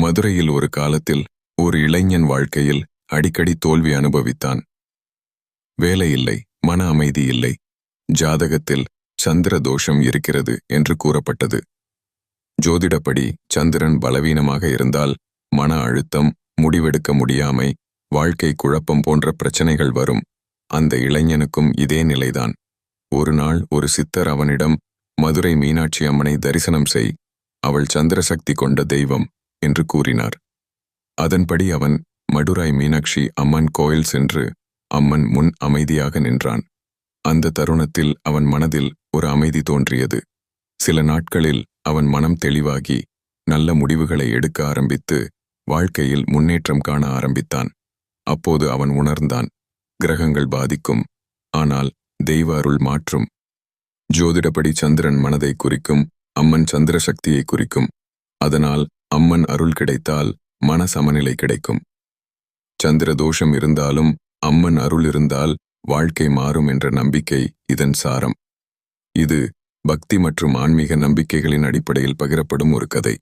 மதுரையில் ஒரு காலத்தில் ஒரு இளைஞன் வாழ்க்கையில் அடிக்கடி தோல்வி அனுபவித்தான். வேலை இல்லை, மன அமைதி இல்லை, ஜாதகத்தில் சந்திர தோஷம் இருக்கிறது என்று கூறப்பட்டது. ஜோதிடப்படி சந்திரன் பலவீனமாக இருந்தால் மன அழுத்தம், முடிவெடுக்க முடியாமை, வாழ்க்கை குழப்பம் போன்ற பிரச்சனைகள் வரும். அந்த இளைஞனுக்கும் இதே நிலைதான். ஒரு நாள் ஒரு சித்தர் அவனிடம், மதுரை மீனாட்சி அம்மனை தரிசனம் செய், அவள் சந்திர சக்தி கொண்ட தெய்வம் என்று கூறினார். அதன்படி அவன் மதுரை மீனாட்சி அம்மன் கோயில் சென்று அம்மன் முன் அமைதியாக நின்றான். அந்த தருணத்தில் அவன் மனதில் ஒரு அமைதி தோன்றியது. சில நாட்களில் அவன் மனம் தெளிவாகி நல்ல முடிவுகளை எடுக்க ஆரம்பித்து வாழ்க்கையில் முன்னேற்றம் காண ஆரம்பித்தான். அப்போது அவன் உணர்ந்தான், கிரகங்கள் பாதிக்கும், ஆனால் தெய்வ அருள் மாற்றும். ஜோதிடப்படி சந்திரன் மனதை குறிக்கும், அம்மன் சந்திர சக்தியை குறிக்கும். அதனால் அம்மன் அருள் கிடைத்தால் மன சமநிலை கிடைக்கும். சந்திர தோஷம் இருந்தாலும் அம்மன் அருள் இருந்தால் வாழ்க்கை மாறும் என்ற நம்பிக்கை இதன் சாரம். இது பக்தி மற்றும் ஆன்மீக நம்பிக்கைகளின் அடிப்படையில் பகிரப்படும் ஒரு கதை.